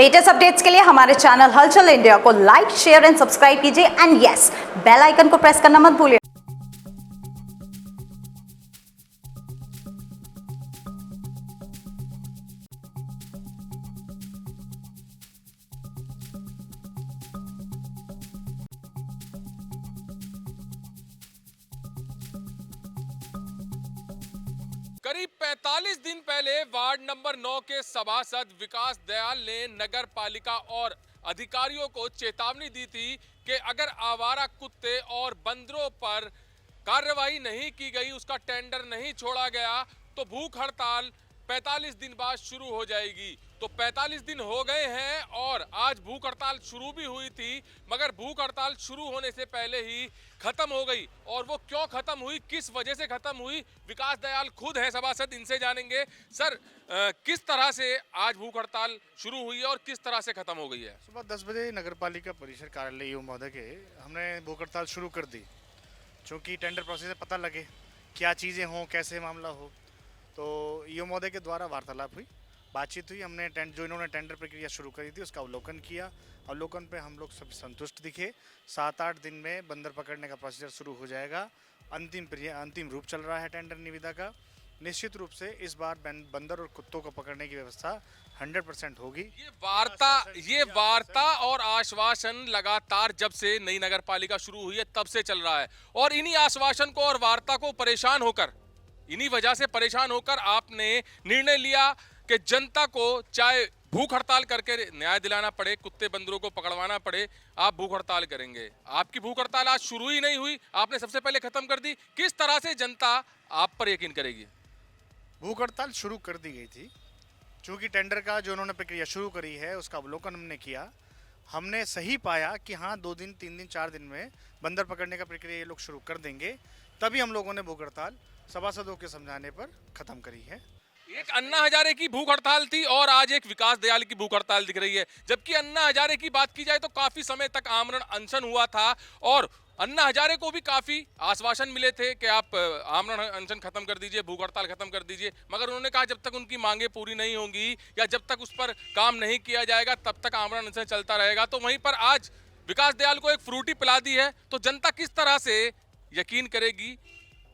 Latest updates के लिए हमारे चैनल हलचल इंडिया को लाइक, शेयर एंड सब्सक्राइब कीजिए एंड यस, बेल आइकन को प्रेस करना मत भूलिए। करीब 45 दिन पहले वार्ड नंबर 9 के सभासद विकास दयाल ने नगर पालिका और अधिकारियों को चेतावनी दी थी कि अगर आवारा कुत्ते और बंदरों पर कार्रवाई नहीं की गई, उसका टेंडर नहीं छोड़ा गया तो भूख हड़ताल 45 दिन बाद शुरू हो जाएगी। तो 45 दिन हो गए हैं और आज भूख हड़ताल शुरू भी हुई थी, मगर भूख हड़ताल शुरू होने से पहले ही खत्म हो गई। और वो क्यों खत्म हुई, किस वजह से खत्म हुई, विकास दयाल खुद है सभासद, इनसे जानेंगे। सर, किस तरह से आज भूख हड़ताल शुरू हुई है और किस तरह से खत्म हो गई है? सुबह 10 बजे नगर पालिका परिसर कार्यालय ईओ महोदय के हमने भूख हड़ताल शुरू कर दी, क्योंकि टेंडर प्रोसेस से पता लगे क्या चीज़ें हों, कैसे मामला हो। तो ईओ महोदय के द्वारा वार्तालाप हुई, बातचीत हुई। हमने जो इन्होंने टेंडर प्रक्रिया शुरू करी थी उसका अवलोकन किया। अवलोकन पे हम लोग सब संतुष्ट दिखे। 7-8 दिन में बंदर पकड़ने का प्रोसीजर शुरू हो जाएगा। अंतिम रूप चल रहा है टेंडर निविदा का। निश्चित रूप से इस बार बंदर और कुत्तों को पकड़ने की व्यवस्था 100% होगी। ये वार्ता और आश्वासन लगातार जब से नई नगर पालिका शुरू हुई है तब से चल रहा है, और इन्हीं आश्वासन को और वार्ता को परेशान होकर, इन्हीं वजह से परेशान होकर आपने निर्णय लिया कि जनता को चाहे भूख हड़ताल करके न्याय दिलाना पड़े, कुत्ते बंदरों को पकड़वाना पड़े, आप भूख हड़ताल करेंगे। आपकी भूख हड़ताल आज शुरू ही नहीं हुई, आपने सबसे पहले खत्म कर दी। किस तरह से जनता आप पर यकीन करेगी? भूख हड़ताल शुरू कर दी गई थी, चूँकि टेंडर का जो उन्होंने प्रक्रिया शुरू करी है उसका अवलोकन हमने किया। हमने सही पाया कि हाँ, 2 दिन 3 दिन 4 दिन में बंदर पकड़ने का प्रक्रिया ये लोग शुरू कर देंगे। तभी हम लोगों ने भूख हड़ताल सभासदों के समझाने पर खत्म करी है। एक अन्ना हजारे की भूख हड़ताल थी और आज एक विकास दयाल की भूख हड़ताल दिख रही है। जबकि अन्ना हजारे की बात की जाए तो काफी समय तक आमरण अनशन हुआ था और अन्ना हजारे को भी काफी आश्वासन मिले थे कि आप आमरण अनशन खत्म कर दीजिए, भूख हड़ताल खत्म कर दीजिए, मगर उन्होंने कहा जब तक उनकी मांगे पूरी नहीं होंगी या जब तक उस पर काम नहीं किया जाएगा तब तक आमरण अनशन चलता रहेगा। तो वहीं पर आज विकास दयाल को एक फ्रूटी पिला दी है, तो जनता किस तरह से यकीन करेगी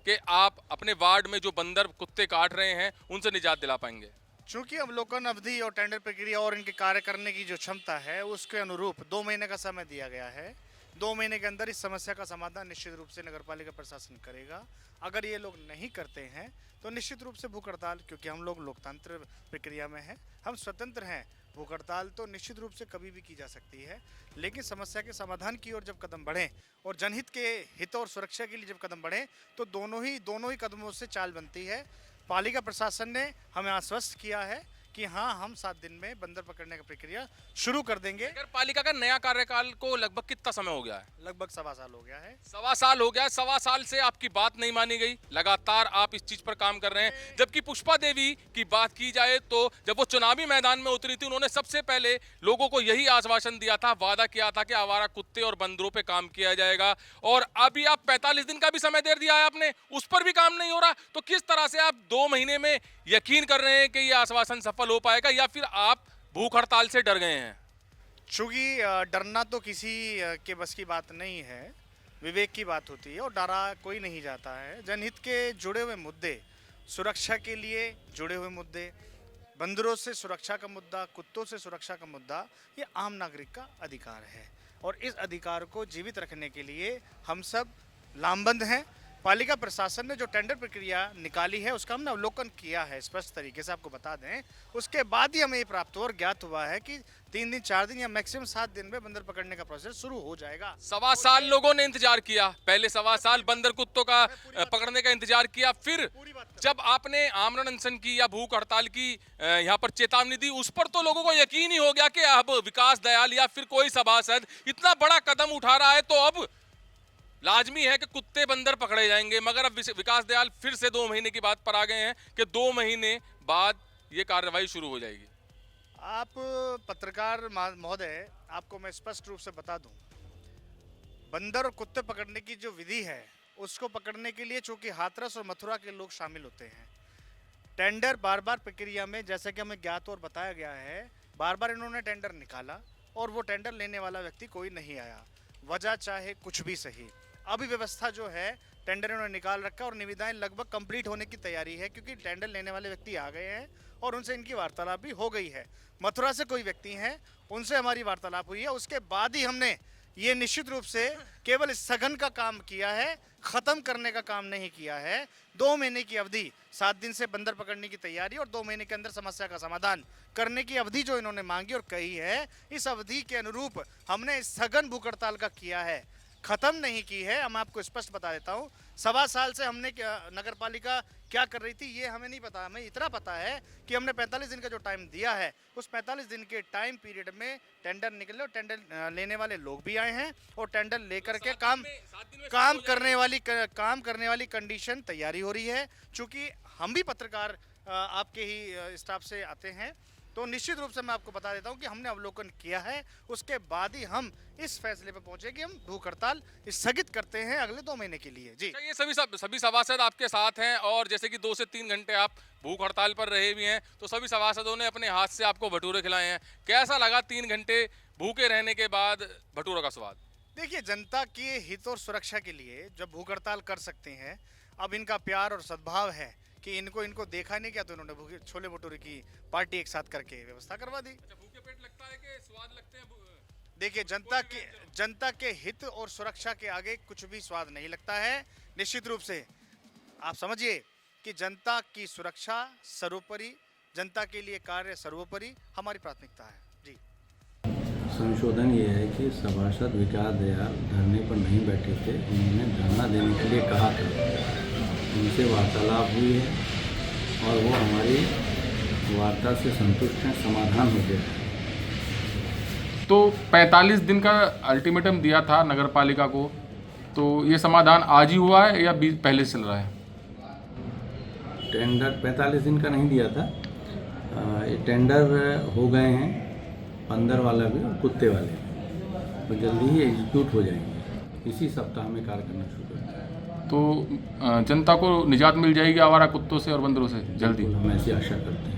कि आप अपने वार्ड में जो बंदर कुत्ते काट रहे हैं उनसे निजात दिला पाएंगे? चूंकि अवलोकन अवधि और टेंडर प्रक्रिया और इनके कार्य करने की जो क्षमता है उसके अनुरूप 2 महीने का समय दिया गया है। 2 महीने के अंदर इस समस्या का समाधान निश्चित रूप से नगरपालिका प्रशासन करेगा। अगर ये लोग नहीं करते हैं तो निश्चित रूप से भूख हड़ताल, क्योंकि हम लोग लोकतंत्र प्रक्रिया में हैं, हम स्वतंत्र हैं, भूख हड़ताल तो निश्चित रूप से कभी भी की जा सकती है। लेकिन समस्या के समाधान की ओर जब कदम बढ़ें और जनहित के हित और सुरक्षा के लिए जब कदम बढ़ें तो दोनों ही कदमों से चाल बनती है। पालिका प्रशासन ने हमें आश्वस्त किया है कि हाँ, हम 7 दिन में बंदर पकड़ने की प्रक्रिया शुरू कर देंगे। नगर पालिका का नया कार्यकाल को लगभग कितना समय हो गया है? लगभग 1.25 साल हो गया है। 1.25 साल हो गया है। 1.25 साल से आपकी बात नहीं मानी गई, लगातार आप इस चीज पर काम कर रहे हैं। जबकि पुष्पा देवी की बात की जाए तो जब वो चुनावी मैदान में उतरी थी उन्होंने सबसे पहले लोगों को यही आश्वासन दिया था, वादा किया था कि आवारा कुत्ते और बंदरों पे काम किया जाएगा, और अभी आप 45 दिन का भी समय दे दिया है आपने, उस पर भी काम नहीं हो रहा। तो किस तरह से आप 2 महीने में यकीन कर रहे हैं कि ये आश्वासन सफल हो पाएगा, या फिर आप भूख हड़ताल से डर गए हैं? चूँकि डरना तो किसी के बस की बात नहीं है, विवेक की बात होती है और डरा कोई नहीं जाता है। जनहित के जुड़े हुए मुद्दे, सुरक्षा के लिए जुड़े हुए मुद्दे, बंदरों से सुरक्षा का मुद्दा, कुत्तों से सुरक्षा का मुद्दा, ये आम नागरिक का अधिकार है और इस अधिकार को जीवित रखने के लिए हम सब लामबंद हैं। पालिका प्रशासन ने जो टेंडर प्रक्रिया निकाली है उसका हमने अवलोकन किया है स्पष्ट तरीके से, आपको बता दें। उसके बाद ही हमें ये प्राप्त हुआ और ज्ञात हुआ है कि 3 दिन 4 दिन या मैक्सिमम 7 दिन में बंदर पकड़ने का प्रोसेस शुरू हो जाएगा। 1.25 साल लोगों ने इंतजार किया, पहले 1.25 साल बंदर कुत्तों का पकड़ने का इंतजार किया, फिर जब आपने आमरण अनशन की या भूख हड़ताल की यहाँ पर चेतावनी दी, उस पर तो लोगों को यकीन ही हो गया कि अब विकास दयाल या फिर कोई सभासद इतना बड़ा कदम उठा रहा है तो अब लाजमी है कि कुत्ते बंदर पकड़े जाएंगे। मगर अब विकास दयाल फिर से 2 महीने की बात पर आ गए हैं कि 2 महीने बाद ये कार्रवाई शुरू हो जाएगी। आप पत्रकार महोदय, आपको मैं स्पष्ट रूप से बता दूं, बंदर और कुत्ते पकड़ने की जो विधि है उसको पकड़ने के लिए चूंकि हाथरस और मथुरा के लोग शामिल होते हैं, टेंडर बार बार प्रक्रिया में जैसा कि हमें ज्ञात और बताया गया है बार बार इन्होंने टेंडर निकाला और वो टेंडर लेने वाला व्यक्ति कोई नहीं आया। वजह चाहे कुछ भी सही, अभी व्यवस्था जो है टेंडर इन्होंने निकाल रखा और निविदाएं लगभग कंप्लीट होने की तैयारी है, क्योंकि टेंडर लेने वाले व्यक्ति आ गए हैं और उनसे इनकी वार्तालाप भी हो गई है। मथुरा से कोई व्यक्ति हैं, उनसे हमारी वार्तालाप हुई है। उसके बाद ही हमने ये निश्चित रूप से केवल स्थगन का काम किया है, खत्म करने का काम नहीं किया है। 2 महीने की अवधि, 7 दिन से बंदर पकड़ने की तैयारी और 2 महीने के अंदर समस्या का समाधान करने की अवधि जो इन्होंने मांगी और कही है, इस अवधि के अनुरूप हमने स्थगन भूख हड़ताल का किया है, खत्म नहीं की है। हम आपको स्पष्ट बता देता हूँ, 1.25 साल से हमने नगर पालिका क्या कर रही थी ये हमें नहीं पता। हमें इतना पता है कि हमने 45 दिन का जो टाइम दिया है, उस 45 दिन के टाइम पीरियड में टेंडर निकले और टेंडर लेने वाले लोग भी आए हैं और टेंडर लेकर के काम करने वाली कंडीशन तैयारी हो रही है। चूंकि हम भी पत्रकार आपके ही स्टाफ से आते हैं, तो निश्चित रूप से मैं आपको बता देता हूं कि हमने अवलोकन किया है, उसके बाद ही हम इस फैसले पर पहुंचे कि हम भूख हड़ताल स्थगित करते हैं अगले 2 महीने के लिए। जी, ये सभी सभासद आपके साथ हैं और जैसे कि 2 से 3 घंटे आप भूख हड़ताल पर रहे भी हैं, तो सभी सभासदों ने अपने हाथ से आपको भटूरे खिलाए हैं। कैसा लगा 3 घंटे भूखे रहने के बाद भटूरों का स्वाद? देखिए, जनता के हित और सुरक्षा के लिए जब भूख हड़ताल कर सकते हैं, अब इनका प्यार और सद्भाव है कि इनको देखा नहीं क्या, तो इन्होंने भूखे छोले भटूरे की पार्टी एक साथ करके व्यवस्था करवा दी। अच्छा, भूखे पेट लगता है कि स्वाद लगते हैं? देखिए, जनता के हित और सुरक्षा के आगे कुछ भी स्वाद नहीं लगता है। निश्चित रूप से आप समझिए कि जनता की सुरक्षा सर्वोपरि, जनता के लिए कार्य सर्वोपरि हमारी प्राथमिकता है। जी, संशोधन ये है कि सभासद विकास दयाल धरने पर नहीं बैठे थे, उन्होंने धरना देने के लिए कहा था। उनसे वार्तालाप हुई है और वो हमारी वार्ता से संतुष्ट हैं, समाधान हो गया है। तो 45 दिन का अल्टीमेटम दिया था नगर पालिका को, तो ये समाधान आज ही हुआ है या पहले से चल रहा है? टेंडर 45 दिन का नहीं दिया था, ये टेंडर हो गए हैं, बंदर वाला भी और कुत्ते वाले भी, तो जल्दी ही एग्जीक्यूट हो जाएंगे। इसी सप्ताह में कार्य करना शुरू करते हैं। तो जनता को निजात मिल जाएगी आवारा कुत्तों से और बंदरों से जल्दी? हम ऐसी आशा करते हैं।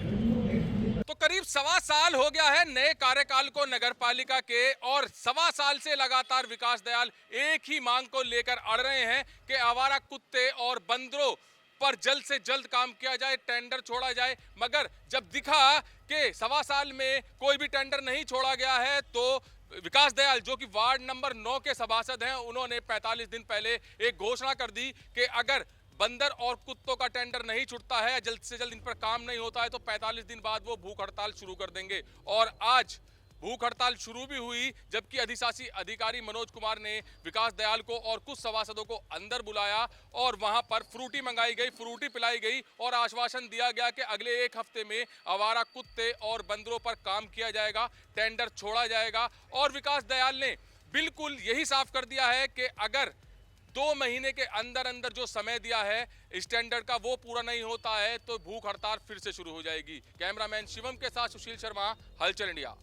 तो करीब 1.25 साल हो गया है नए कार्यकाल को नगर पालिका के, और 1.25 साल से लगातार विकास दयाल एक ही मांग को लेकर अड़ रहे हैं कि आवारा कुत्ते और बंदरों पर जल्द से जल्द काम किया जाए, टेंडर छोड़ा जाए। मगर जब दिखा कि 1.25 साल में कोई भी टेंडर नहीं छोड़ा गया है, तो विकास दयाल जो कि वार्ड नंबर 9 के सभासद हैं, उन्होंने 45 दिन पहले एक घोषणा कर दी कि अगर बंदर और कुत्तों का टेंडर नहीं छूटता है, जल्द से जल्द इन पर काम नहीं होता है, तो 45 दिन बाद वो भूख हड़ताल शुरू कर देंगे। और आज भूख हड़ताल शुरू भी हुई, जबकि अधिशासी अधिकारी मनोज कुमार ने विकास दयाल को और कुछ सभासदों को अंदर बुलाया और वहां पर फ्रूटी मंगाई गई, फ्रूटी पिलाई गई और आश्वासन दिया गया कि अगले 1 हफ्ते में आवारा कुत्ते और बंदरों पर काम किया जाएगा, टेंडर छोड़ा जाएगा। और विकास दयाल ने बिल्कुल यही साफ कर दिया है कि अगर 2 महीने के अंदर अंदर जो समय दिया है इस टेंडर का वो पूरा नहीं होता है, तो भूख हड़ताल फिर से शुरू हो जाएगी। कैमरामैन शिवम के साथ सुशील शर्मा, हलचल इंडिया।